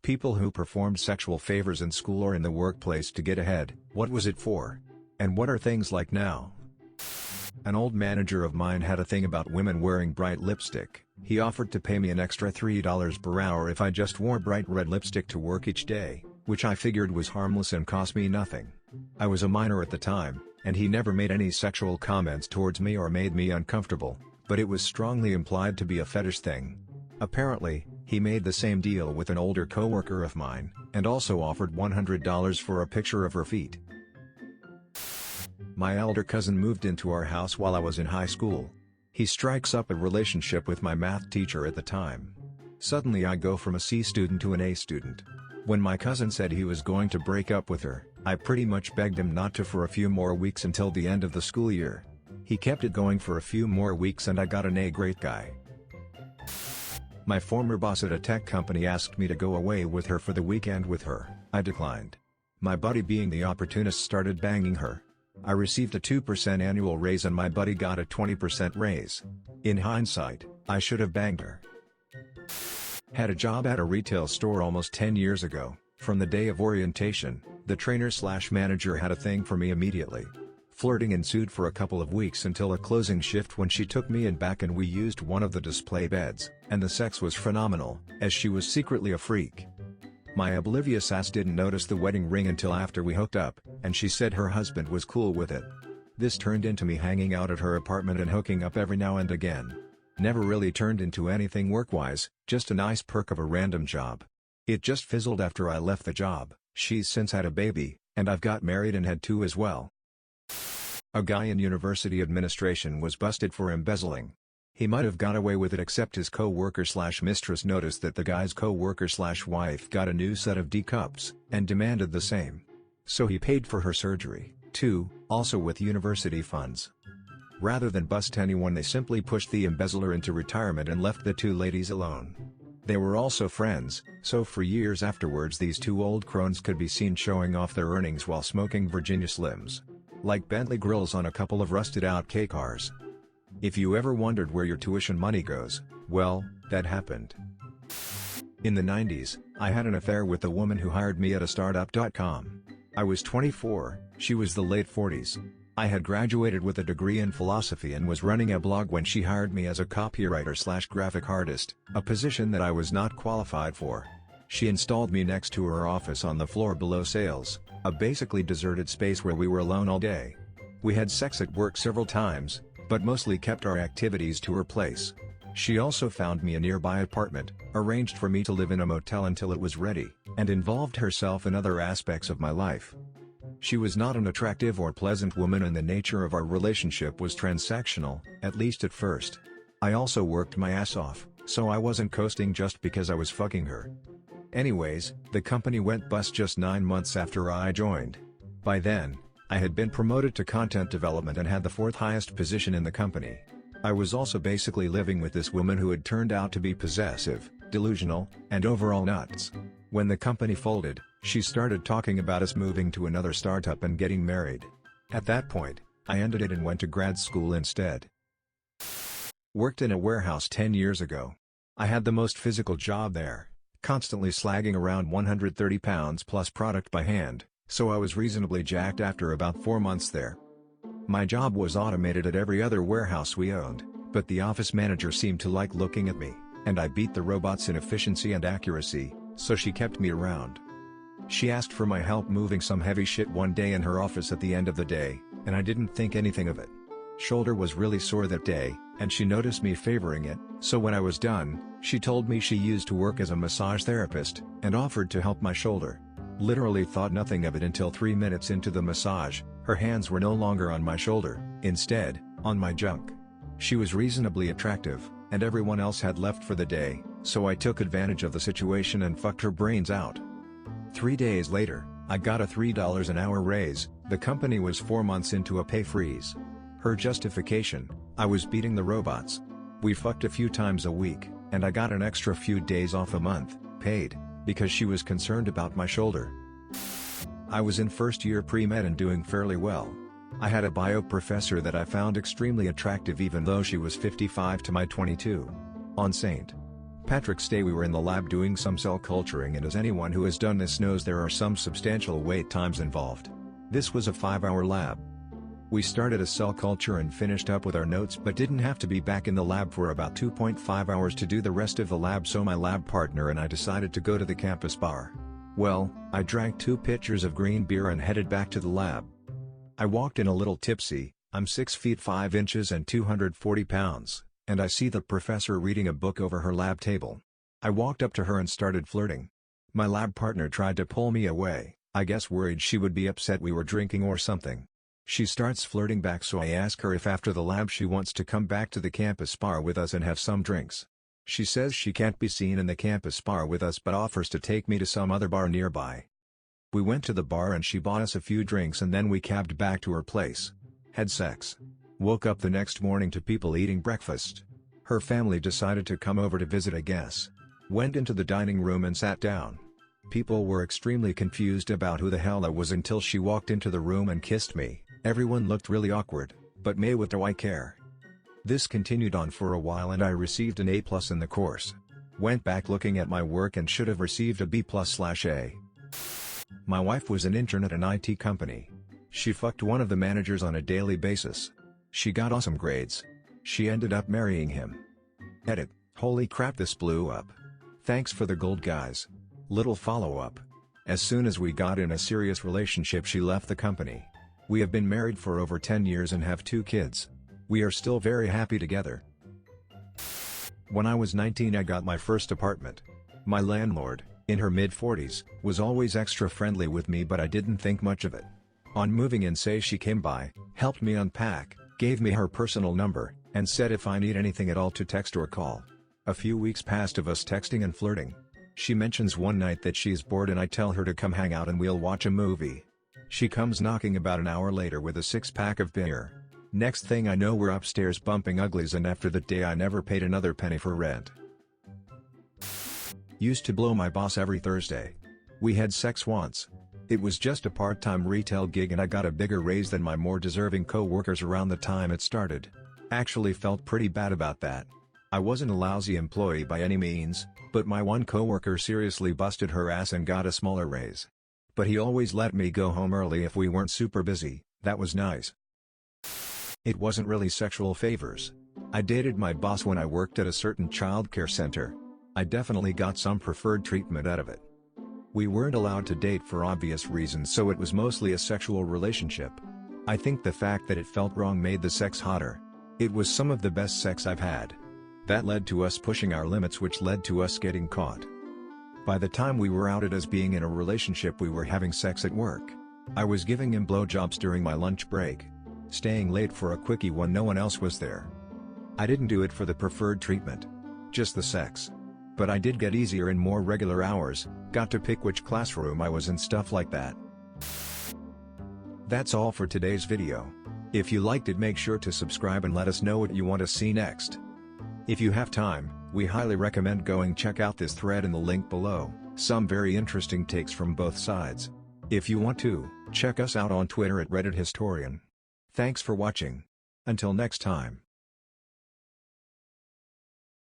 People who performed sexual favors in school or in the workplace to get ahead, what was it for? And what are things like now? An old manager of mine had a thing about women wearing bright lipstick. He offered to pay me an extra $3 per hour if I just wore bright red lipstick to work each day, which I figured was harmless and cost me nothing. I was a minor at the time, and he never made any sexual comments towards me or made me uncomfortable, but it was strongly implied to be a fetish thing. Apparently, he made the same deal with an older coworker of mine, and also offered $100 for a picture of her feet. My elder cousin moved into our house while I was in high school. He strikes up a relationship with my math teacher at the time. Suddenly I go from a C student to an A student. When my cousin said he was going to break up with her, I pretty much begged him not to for a few more weeks until the end of the school year. He kept it going for a few more weeks and I got an A. Great guy. My former boss at a tech company asked me to go away with her for the weekend with her. I declined. My buddy, being the opportunist, started banging her. I received a 2% annual raise and my buddy got a 20% raise. In hindsight, I should have banged her. Had a job at a retail store almost 10 years ago. From the day of orientation, the trainer/manager had a thing for me immediately. Flirting ensued for a couple of weeks until a closing shift when she took me in back and we used one of the display beds, and the sex was phenomenal, as she was secretly a freak. My oblivious ass didn't notice the wedding ring until after we hooked up, and she said her husband was cool with it. This turned into me hanging out at her apartment and hooking up every now and again. Never really turned into anything work-wise, just a nice perk of a random job. It just fizzled after I left the job. She's since had a baby, and I've got married and had 2 as well. A guy in university administration was busted for embezzling. He might have got away with it except his co-worker/mistress noticed that the guy's co-worker/wife got a new set of D cups, and demanded the same. So he paid for her surgery, too, also with university funds. Rather than bust anyone, they simply pushed the embezzler into retirement and left the 2 ladies alone. They were also friends, so for years afterwards these 2 old crones could be seen showing off their earnings while smoking Virginia Slims. Like Bentley grills on a couple of rusted-out K cars. If you ever wondered where your tuition money goes, well, that happened. In the 90s, I had an affair with a woman who hired me at a startup.com. I was 24, she was the late 40s. I had graduated with a degree in philosophy and was running a blog when she hired me as a copywriter/graphic artist, a position that I was not qualified for. She installed me next to her office on the floor below sales, a basically deserted space where we were alone all day. We had sex at work several times, but mostly kept our activities to her place. She also found me a nearby apartment, arranged for me to live in a motel until it was ready, and involved herself in other aspects of my life. She was not an attractive or pleasant woman and the nature of our relationship was transactional, at least at first. I also worked my ass off, so I wasn't coasting just because I was fucking her. Anyways, the company went bust just 9 months after I joined. By then, I had been promoted to content development and had the 4th highest position in the company. I was also basically living with this woman who had turned out to be possessive, delusional, and overall nuts. When the company folded, she started talking about us moving to another startup and getting married. At that point, I ended it and went to grad school instead. Worked in a warehouse 10 years ago. I had the most physical job there, constantly slagging around 130 pounds plus product by hand, so I was reasonably jacked after about 4 months there. My job was automated at every other warehouse we owned, but the office manager seemed to like looking at me, and I beat the robots in efficiency and accuracy, so she kept me around. She asked for my help moving some heavy shit one day in her office at the end of the day, and I didn't think anything of it. Shoulder was really sore that day, and she noticed me favoring it, so when I was done, she told me she used to work as a massage therapist, and offered to help my shoulder. Literally thought nothing of it until 3 minutes into the massage, her hands were no longer on my shoulder, instead, on my junk. She was reasonably attractive, and everyone else had left for the day, so I took advantage of the situation and fucked her brains out. 3 days later, I got a $3 an hour raise. The company was 4 months into a pay freeze. Her justification: I was beating the robots. We fucked a few times a week, and I got an extra few days off a month, paid, because she was concerned about my shoulder. I was in first year pre-med and doing fairly well. I had a bio professor that I found extremely attractive even though she was 55 to my 22. On St. Patrick's day we were in the lab doing some cell culturing, and as anyone who has done this knows, there are some substantial wait times involved. This was a 5-hour lab. We started a cell culture and finished up with our notes but didn't have to be back in the lab for about 2.5 hours to do the rest of the lab, so my lab partner and I decided to go to the campus bar. Well, I drank 2 pitchers of green beer and headed back to the lab. I walked in a little tipsy. I'm 6 feet 5 inches and 240 pounds, and I see the professor reading a book over her lab table. I walked up to her and started flirting. My lab partner tried to pull me away, I guess worried she would be upset we were drinking or something. She starts flirting back, so I ask her if after the lab she wants to come back to the campus bar with us and have some drinks. She says she can't be seen in the campus bar with us but offers to take me to some other bar nearby. We went to the bar and she bought us a few drinks and then we cabbed back to her place. Had sex. Woke up the next morning to people eating breakfast. Her family decided to come over to visit, I guess. Went into the dining room and sat down. People were extremely confused about who the hell I was until she walked into the room and kissed me. Everyone looked really awkward, but me, what do I care? This continued on for a while and I received an A+ in the course. Went back looking at my work and should have received a B+/A. My wife was an intern at an IT company. She fucked one of the managers on a daily basis. She got awesome grades. She ended up marrying him. Edit. Holy crap, this blew up. Thanks for the gold, guys. Little follow-up. As soon as we got in a serious relationship, she left the company. We have been married for over 10 years and have 2 kids. We are still very happy together. When I was 19 I got my first apartment. My landlord, in her mid-40s, was always extra friendly with me but I didn't think much of it. On moving in, she came by, helped me unpack, gave me her personal number, and said if I need anything at all to text or call. A few weeks passed of us texting and flirting. She mentions one night that she's bored and I tell her to come hang out and we'll watch a movie. She comes knocking about an hour later with a 6-pack of beer. Next thing I know, we're upstairs bumping uglies, and after that day I never paid another penny for rent. Used to blow my boss every Thursday. We had sex once. It was just a part-time retail gig and I got a bigger raise than my more deserving co-workers around the time it started. Actually felt pretty bad about that. I wasn't a lousy employee by any means, but my one co-worker seriously busted her ass and got a smaller raise. But he always let me go home early if we weren't super busy. That was nice. It wasn't really sexual favors. I dated my boss when I worked at a certain childcare center. I definitely got some preferred treatment out of it. We weren't allowed to date for obvious reasons, so it was mostly a sexual relationship. I think the fact that it felt wrong made the sex hotter. It was some of the best sex I've had. That led to us pushing our limits, which led to us getting caught. By the time we were outed as being in a relationship, we were having sex at work. I was giving him blowjobs during my lunch break. Staying late for a quickie when no one else was there. I didn't do it for the preferred treatment. Just the sex. But I did get easier in more regular hours, got to pick which classroom I was in, stuff like that. That's all for today's video. If you liked it, make sure to subscribe and let us know what you want to see next. If you have time, we highly recommend going check out this thread in the link below, some very interesting takes from both sides. If you want to, check us out on Twitter at Reddit Historian. Thanks for watching. Until next time.